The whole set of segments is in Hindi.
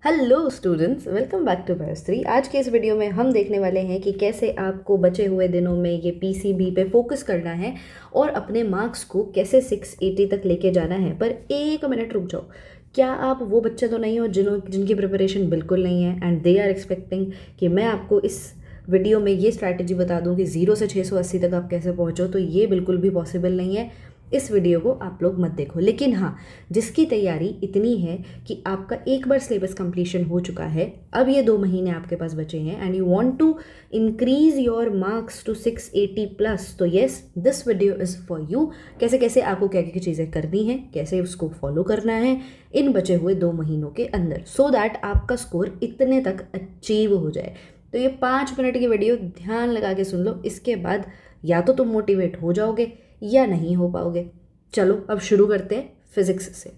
Hello students, welcome back to बायोस्ट्री। आज के इस वीडियो में हम देखने वाले हैं कि कैसे आपको बचे हुए दिनों में ये पीसीबी पे फोकस करना है और अपने मार्क्स को कैसे 680 तक लेके जाना है। पर एक मिनट रुक जाओ। क्या आप वो बच्चे तो नहीं हो जिनकी प्रिपरेशन बिल्कुल नहीं है एंड दे आर एक्सपेक्टिंग कि मैं आपको इस वीडियो में ये स्ट्रैटेजी बता दूं कि 0 से 680 तक आप कैसे पहुंचो? तो ये बिल्कुल भी पॉसिबल नहीं है। इस वीडियो को आप लोग मत देखो। लेकिन हाँ, जिसकी तैयारी इतनी है कि आपका एक बार सिलेबस कंप्लीशन हो चुका है, अब ये 2 महीने आपके पास बचे हैं and you want to increase your marks to 680 plus, तो yes, this video is for you. कैसे कैसे आपको क्या क्या चीज़ें करनी है, कैसे उसको फॉलो करना है इन बचे हुए 2 महीनों के अंदर, सो दैट आपका स्कोर इतने तक अचीव हो जाए। तो ये 5 मिनट की वीडियो ध्यान लगा के सुन लो। इसके बाद या तो तुम मोटिवेट हो जाओगे या नहीं हो पाओगे। चलो अब शुरू करते हैं फिजिक्स से।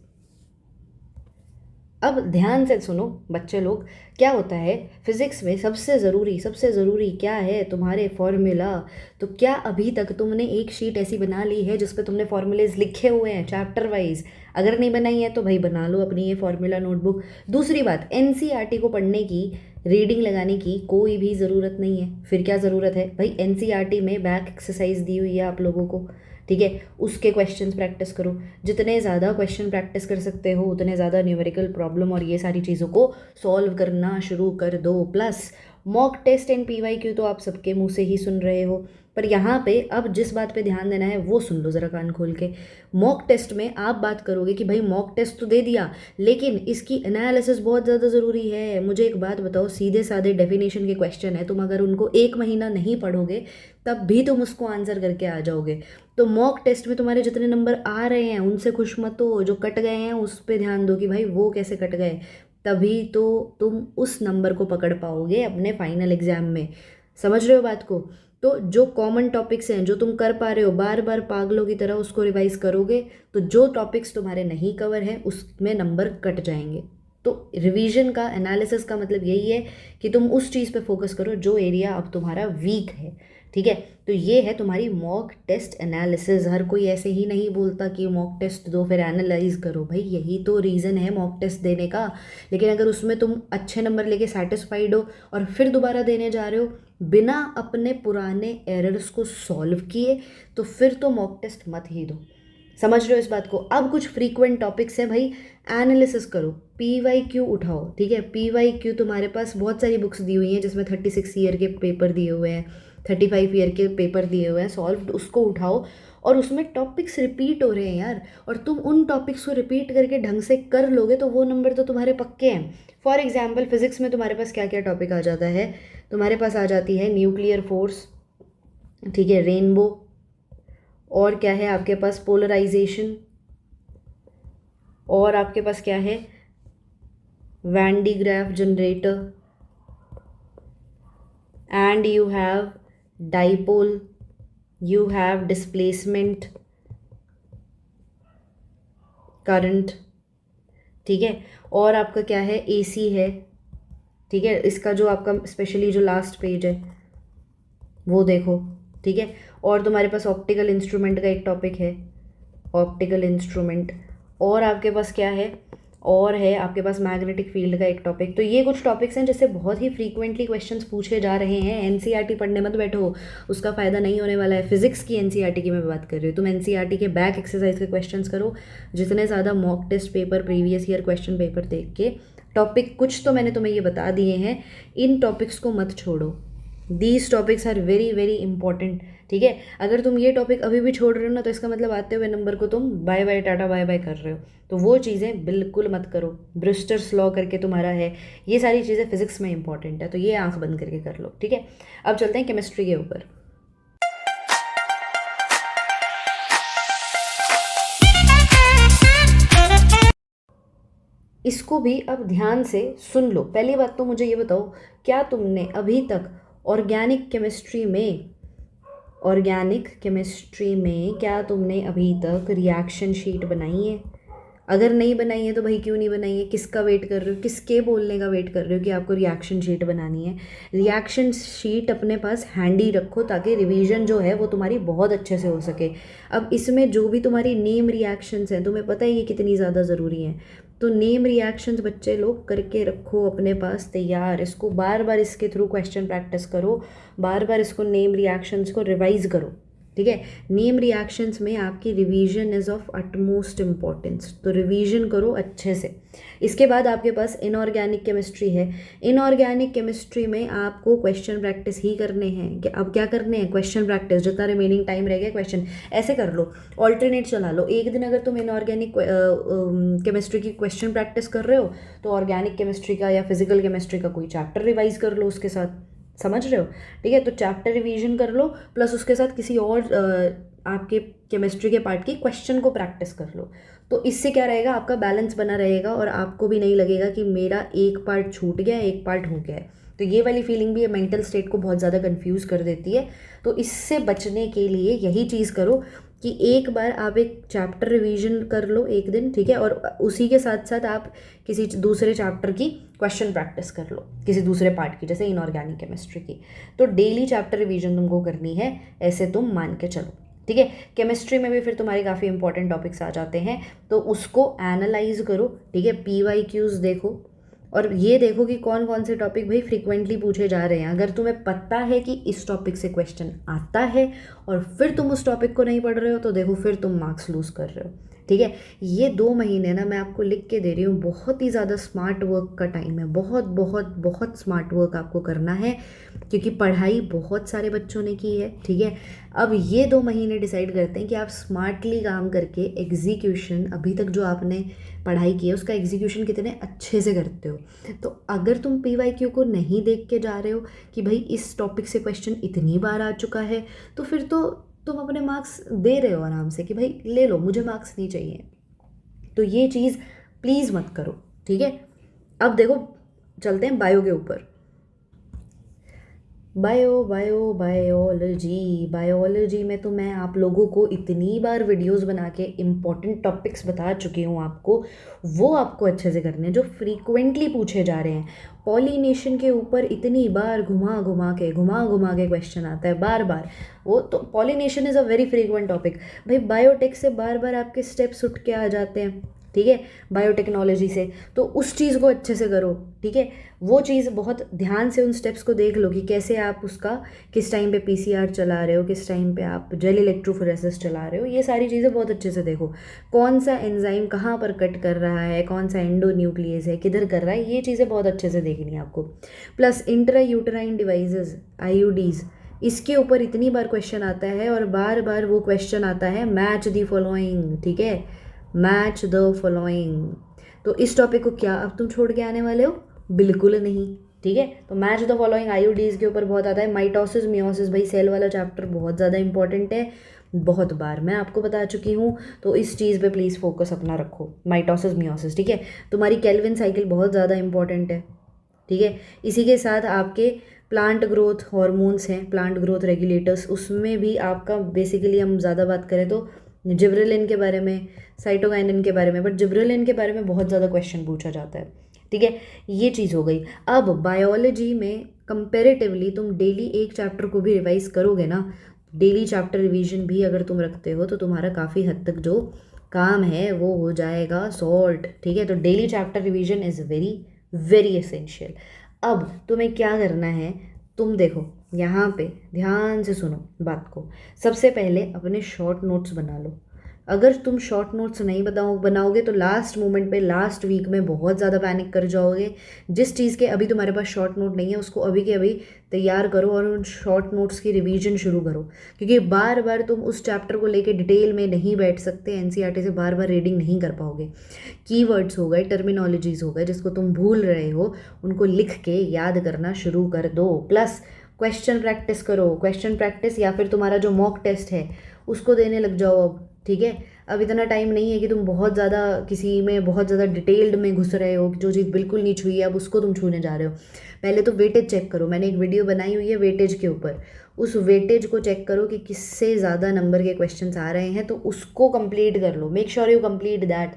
अब ध्यान से सुनो बच्चे लोग, क्या होता है फिजिक्स में सबसे ज़रूरी क्या है? तुम्हारे फॉर्मूला। तो क्या अभी तक तुमने एक शीट ऐसी बना ली है जिस पे तुमने फॉर्मूलेज लिखे हुए हैं चैप्टर वाइज? अगर नहीं बनाई है तो भाई बना लो अपनी ये फॉर्मूला नोटबुक। दूसरी बात, एनसीईआरटी को पढ़ने की, रीडिंग लगाने की कोई भी ज़रूरत नहीं है। फिर क्या ज़रूरत है भाई? एनसीईआरटी में बैक एक्सरसाइज दी हुई है आप लोगों को, ठीक है? उसके क्वेश्चंस प्रैक्टिस करो। जितने ज़्यादा क्वेश्चन प्रैक्टिस कर सकते हो उतने ज़्यादा न्यूमेरिकल प्रॉब्लम और ये सारी चीज़ों को सॉल्व करना शुरू कर दो। Plus mock test and PYQ तो आप सबके मुंह से ही सुन रहे हो, पर यहाँ पे अब जिस बात पे ध्यान देना है वो सुन लो ज़रा कान खोल के। मॉक टेस्ट में आप बात करोगे कि भाई मॉक टेस्ट तो दे दिया, लेकिन इसकी एनालिसिस बहुत ज़्यादा ज़रूरी है। मुझे एक बात बताओ, सीधे साधे डेफिनेशन के क्वेश्चन है, तुम अगर उनको 1 महीना नहीं पढ़ोगे तब भी तुम उसको आंसर करके आ जाओगे। तो मॉक टेस्ट में तुम्हारे जितने नंबर आ रहे हैं उनसे खुश मत हो, जो कट गए हैं उस पर ध्यान दो कि भाई वो कैसे कट गए, तभी तो तुम उस नंबर को पकड़ पाओगे अपने फाइनल एग्जाम में। समझ रहे हो बात को? तो जो कॉमन टॉपिक्स हैं जो तुम कर पा रहे हो, बार बार पागलों की तरह उसको रिवाइज करोगे तो जो टॉपिक्स तुम्हारे नहीं कवर हैं उसमें नंबर कट जाएंगे। तो रिवीजन का, एनालिसिस का मतलब यही है कि तुम उस चीज़ पे फोकस करो जो एरिया अब तुम्हारा वीक है, ठीक है? तो ये है तुम्हारी मॉक टेस्ट एनालिसिस। हर कोई ऐसे ही नहीं बोलता कि मॉक टेस्ट दो फिर एनालाइज करो। भाई यही तो रीज़न है मॉक टेस्ट देने का। लेकिन अगर उसमें तुम अच्छे नंबर लेके सेटिस्फाइड हो और फिर दोबारा देने जा रहे हो बिना अपने पुराने एरर्स को सॉल्व किए, तो फिर तो मॉक टेस्ट मत ही दो। समझ रहे हो इस बात को? अब कुछ फ्रीक्वेंट टॉपिक्स हैं भाई, एनालिसिस करो, पीवाईक्यू उठाओ, ठीक है? पीवाईक्यू तुम्हारे पास बहुत सारी बुक्स दी हुई हैं जिसमें 36 ईयर के पेपर दिए हुए हैं, 35 ईयर के पेपर दिए हुए हैं सॉल्व, उसको उठाओ। और उसमें टॉपिक्स रिपीट हो रहे हैं यार, और तुम उन टॉपिक्स को रिपीट करके ढंग से कर लोगे तो वो नंबर तो तुम्हारे पक्के हैं। फॉर एग्जाम्पल फिजिक्स में तुम्हारे पास क्या क्या टॉपिक आ जाता है? तुम्हारे पास आ जाती है न्यूक्लियर फोर्स, ठीक है, रेनबो, और क्या है आपके पास? पोलराइजेशन, और आपके पास क्या है? Van de Graaff generator, and you have dipole, you have displacement current, ठीक है? और आपका क्या है? एसी है, ठीक है? इसका जो आपका स्पेशली जो लास्ट पेज है वो देखो, ठीक है? और तुम्हारे पास ऑप्टिकल इंस्ट्रूमेंट का एक टॉपिक है, ऑप्टिकल इंस्ट्रूमेंट। और आपके पास क्या है? और है आपके पास मैग्नेटिक फील्ड का एक टॉपिक। तो ये कुछ टॉपिक्स हैं जिससे बहुत ही फ्रीक्वेंटली क्वेश्चंस पूछे जा रहे हैं। एनसीईआरटी पढ़ने मत बैठो, उसका फ़ायदा नहीं होने वाला है। फिजिक्स की एनसीईआरटी की मैं बात कर रही हूँ। तुम एनसीईआरटी के बैक एक्सरसाइज के क्वेश्चंस करो, जितने ज़्यादा mock test paper, previous year question paper देख के टॉपिक कुछ तो मैंने तुम्हें ये बता दिए हैं, इन टॉपिक्स को मत छोड़ो। These topics are very very important, ठीक है? अगर तुम ये टॉपिक अभी भी छोड़ रहे हो ना, तो इसका मतलब आते हुए नंबर को तुम bye bye tata bye bye कर रहे हो। तो वो चीज़ें बिल्कुल मत करो। ब्रिस्टर्स लॉ करके तुम्हारा है, ये सारी चीज़ें फिजिक्स में इंपॉर्टेंट है, तो ये आंख बंद करके कर लो, ठीक है? अब चलते हैं केमिस्ट्री के ऊपर। इसको भी अब ध्यान से सुन लो। पहली बात तो मुझे ये बताओ, क्या तुमने अभी तक ऑर्गेनिक केमिस्ट्री में क्या तुमने अभी तक रिएक्शन शीट बनाई है? अगर नहीं बनाई है तो भाई क्यों नहीं बनाई है? किसका वेट कर रहे हो? किसके बोलने का वेट कर रहे हो कि आपको रिएक्शन शीट बनानी है? रिएक्शन शीट अपने पास हैंडी रखो ताकि रिवीजन जो है वो तुम्हारी बहुत अच्छे से हो सके। अब इसमें जो भी तुम्हारी नेम रिएक्शंस हैं, तुम्हें पता है ये कितनी ज़्यादा ज़रूरी हैं। तो नेम रिएक्शंस बच्चे लोग करके रखो अपने पास तैयार, इसको बार बार इसके थ्रू क्वेश्चन प्रैक्टिस करो, बार बार इसको नेम रिएक्शंस को रिवाइज करो, ठीक है। नेम रिएक्शंस में आपकी revision is of utmost importance, तो रिवीजन करो अच्छे से। इसके बाद आपके पास इनऑर्गेनिक केमिस्ट्री है। इनऑर्गेनिक केमिस्ट्री में आपको क्वेश्चन प्रैक्टिस ही करने हैं कि अब क्या करने हैं, क्वेश्चन प्रैक्टिस, जितना रिमेनिंग टाइम रह गया क्वेश्चन ऐसे कर लो, ऑल्टरनेट चला लो। एक दिन अगर तुम इनऑर्गेनिक केमिस्ट्री की क्वेश्चन प्रैक्टिस कर रहे हो तो ऑर्गेनिक केमिस्ट्री का या फिजिकल केमिस्ट्री का कोई चैप्टर रिवाइज कर लो उसके साथ, समझ रहे हो, ठीक है। तो चैप्टर रिवीजन कर लो प्लस उसके साथ किसी और आपके केमिस्ट्री के पार्ट की क्वेश्चन को प्रैक्टिस कर लो। तो इससे क्या रहेगा, आपका बैलेंस बना रहेगा और आपको भी नहीं लगेगा कि मेरा एक पार्ट छूट गया, एक पार्ट हो गया है। तो ये वाली फीलिंग भी मेंटल स्टेट को बहुत ज़्यादा कंफ्यूज कर देती है। तो इससे बचने के लिए यही चीज़ करो कि एक बार आप एक चैप्टर रिवीजन कर लो एक दिन, ठीक है, और उसी के साथ साथ आप किसी दूसरे चैप्टर की क्वेश्चन प्रैक्टिस कर लो, किसी दूसरे पार्ट की, जैसे इनऑर्गेनिक केमिस्ट्री की। तो डेली चैप्टर रिवीजन तुमको करनी है, ऐसे तुम मान के चलो, ठीक है। केमिस्ट्री में भी फिर तुम्हारे काफ़ी इंपॉर्टेंट टॉपिक्स आ जाते हैं, तो उसको एनालाइज करो, ठीक है। PYQs देखो और ये देखो कि कौन कौन से टॉपिक भाई फ्रीक्वेंटली पूछे जा रहे हैं। अगर तुम्हें पता है कि इस टॉपिक से क्वेश्चन आता है और फिर तुम उस टॉपिक को नहीं पढ़ रहे हो तो देखो फिर तुम मार्क्स लूज़ कर रहे हो, ठीक है। ये 2 महीने ना मैं आपको लिख के दे रही हूँ, बहुत ही ज़्यादा स्मार्ट वर्क का टाइम है, बहुत बहुत बहुत स्मार्ट वर्क आपको करना है, क्योंकि पढ़ाई बहुत सारे बच्चों ने की है, ठीक है। अब ये 2 महीने डिसाइड करते हैं कि आप स्मार्टली काम करके एग्जीक्यूशन, अभी तक जो आपने पढ़ाई की है उसका एग्जीक्यूशन कितने अच्छे से करते हो। तो अगर तुम PYQ को नहीं देख के जा रहे हो कि भाई इस टॉपिक से क्वेश्चन इतनी बार आ चुका है, तो फिर तो तुम अपने मार्क्स दे रहे हो आराम से कि भाई ले लो, मुझे मार्क्स नहीं चाहिए। तो ये चीज़ प्लीज़ मत करो, ठीक है। अब देखो चलते हैं बायो के ऊपर। बायोलॉजी में तो मैं आप लोगों को इतनी बार वीडियोस बना के इम्पॉर्टेंट टॉपिक्स बता चुकी हूँ आपको, वो आपको अच्छे से करने हैं जो फ्रीक्वेंटली पूछे जा रहे हैं। पॉलिनेशन के ऊपर इतनी बार घुमा घुमा के क्वेश्चन आता है बार बार, वो तो pollination is a very frequent topic. भाई बायोटेक से बार बार आपके स्टेप्स उठ के आ जाते हैं, ठीक है, बायोटेक्नोलॉजी से, तो उस चीज़ को अच्छे से करो, ठीक है। वो चीज़ बहुत ध्यान से उन स्टेप्स को देख लो कि कैसे आप उसका किस टाइम पे PCR चला रहे हो, किस टाइम पे आप जेल इलेक्ट्रोफोरेसिस चला रहे हो, ये सारी चीज़ें बहुत अच्छे से देखो। कौन सा एंजाइम कहाँ पर कट कर रहा है, कौन सा एंडोन्यूक्लियस है किधर कर रहा है, ये चीज़ें बहुत अच्छे से देखनी है आपको। Plus intra uterine devices IUDs, इसके ऊपर इतनी बार क्वेश्चन आता है और बार बार वो क्वेश्चन आता है मैच द फॉलोइंग, ठीक है, मैच द फॉलोइंग। तो इस टॉपिक को क्या अब तुम छोड़ के आने वाले हो, बिल्कुल नहीं, ठीक है। तो मैच द फॉलोइंग IUDs के ऊपर बहुत आता है। माइटोसिस मियोसिस, भाई सेल वाला चैप्टर बहुत ज़्यादा इंपॉर्टेंट है, बहुत बार मैं आपको बता चुकी हूँ, तो इस चीज़ पे प्लीज़ फोकस अपना रखो, माइटोसिस मियोसिस, ठीक है। तुम्हारी केल्विन साइकिल बहुत ज़्यादा इंपॉर्टेंट है, ठीक है। इसी के साथ आपके प्लांट ग्रोथ हॉर्मोन्स हैं, प्लांट ग्रोथ रेगुलेटर्स, उसमें भी आपका बेसिकली हम ज़्यादा बात करें तो जिब्रेलिन के बारे में, साइटोकाइनिन के बारे में, बट जिब्रेलिन के बारे में बहुत ज़्यादा क्वेश्चन पूछा जाता है, ठीक है। ये चीज़ हो गई। अब बायोलॉजी में कंपेरेटिवली तुम डेली एक चैप्टर को भी रिवाइज करोगे ना, डेली चैप्टर रिवीजन भी अगर तुम रखते हो तो तुम्हारा काफ़ी हद तक जो काम है वो हो जाएगा सॉल्ट, ठीक है। तो daily chapter revision is very very essential. अब तुम्हें क्या करना है, तुम देखो यहाँ पे ध्यान से सुनो बात को। सबसे पहले अपने शॉर्ट नोट्स बना लो। अगर तुम शॉर्ट नोट्स नहीं बनाओगे तो लास्ट मोमेंट पे, लास्ट वीक में बहुत ज़्यादा पैनिक कर जाओगे। जिस चीज़ के अभी तुम्हारे पास शॉर्ट नोट नहीं है उसको अभी के अभी तैयार करो और उन शॉर्ट नोट्स की रिवीजन शुरू करो, क्योंकि बार बार तुम उस चैप्टर को लेके डिटेल में नहीं बैठ सकते, NCERT से बार बार रीडिंग नहीं कर पाओगे। कीवर्ड्स हो गए, टर्मिनोलॉजीज़ हो गए जिसको तुम भूल रहे हो, उनको लिख के याद करना शुरू कर दो। प्लस क्वेश्चन प्रैक्टिस करो, क्वेश्चन प्रैक्टिस या फिर तुम्हारा जो मॉक टेस्ट है उसको देने लग जाओ अब, ठीक है। अब इतना टाइम नहीं है कि तुम बहुत ज़्यादा किसी में बहुत ज़्यादा डिटेल्ड में घुस रहे हो, जो चीज़ बिल्कुल नहीं छुई है अब उसको तुम छूने जा रहे हो। पहले तो वेटेज चेक करो, मैंने एक वीडियो बनाई हुई है वेटेज के ऊपर, उस वेटेज को चेक करो कि किससे ज़्यादा नंबर के क्वेश्चंस आ रहे हैं, तो उसको कंप्लीट कर लो, make sure you complete that,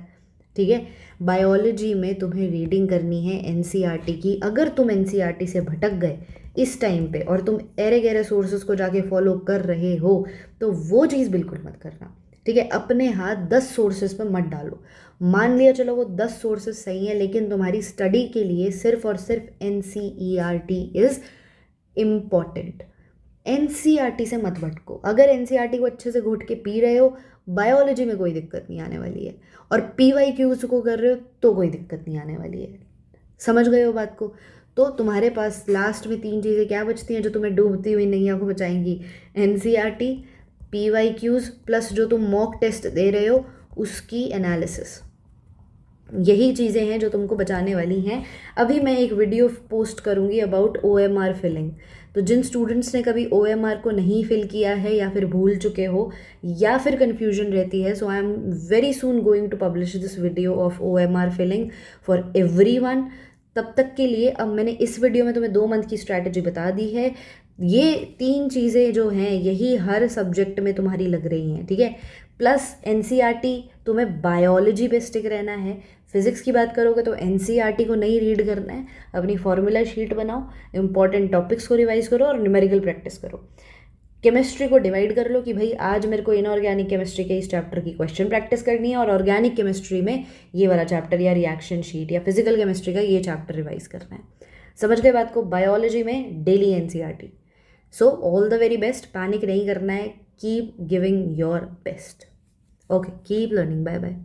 ठीक है। बायोलॉजी में तुम्हें रीडिंग करनी है NCERT की। अगर तुम NCERT से भटक गए इस टाइम पे और तुम एरे गहरे सोर्सेज को जाके फॉलो कर रहे हो तो वो चीज़ बिल्कुल मत करना, ठीक है, अपने हाथ 10 सोर्सेज पे मत डालो। मान लिया चलो वो 10 सोर्सेज सही है, लेकिन तुम्हारी स्टडी के लिए सिर्फ और सिर्फ NCERT इज इम्पॉर्टेंट। NCERT से मत भटको। अगर NCERT को अच्छे से घोट के पी रहे हो, बायोलॉजी में कोई दिक्कत नहीं आने वाली है, और PYQs को कर रहे हो तो कोई दिक्कत नहीं आने वाली है। समझ गए हो बात को? तो तुम्हारे पास लास्ट में 3 चीज़ें क्या बचती हैं जो तुम्हें डूबती हुई नैया को बचाएंगी? NCERT, PYQs प्लस जो तुम मॉक टेस्ट दे रहे हो उसकी एनालिसिस। यही चीज़ें हैं जो तुमको बचाने वाली हैं। अभी मैं एक वीडियो पोस्ट करूँगी अबाउट OMR फिलिंग। तो जिन स्टूडेंट्स ने कभी OMR को नहीं फिल किया है या फिर भूल चुके हो या फिर कन्फ्यूजन रहती है, so I am very soon going to publish this video of OMR filling for everyone. तब तक के लिए अब मैंने इस वीडियो में तुम्हें 2 मंथ की स्ट्रैटेजी बता दी है। ये 3 चीज़ें जो हैं यही हर सब्जेक्ट में तुम्हारी लग रही हैं, ठीक है। प्लस NCERT, तुम्हें बायोलॉजी पे स्टिक रहना है। फिजिक्स की बात करोगे तो NCERT को नहीं रीड करना है, अपनी फॉर्मूला शीट बनाओ, इंपॉर्टेंट टॉपिक्स को रिवाइज करो और न्यूमेरिकल प्रैक्टिस करो। केमिस्ट्री को डिवाइड कर लो कि भाई आज मेरे को इनऑर्गेनिक केमिस्ट्री के इस चैप्टर की क्वेश्चन प्रैक्टिस करनी है, और ऑर्गेनिक केमिस्ट्री में ये वाला चैप्टर या रिएक्शन शीट या फिजिकल केमिस्ट्री का ये चैप्टर रिवाइज करना है। समझ गए बात को? बायोलॉजी में daily NCERT। So all the very best, panic नहीं करना है, keep giving your best. Okay, keep learning, bye bye.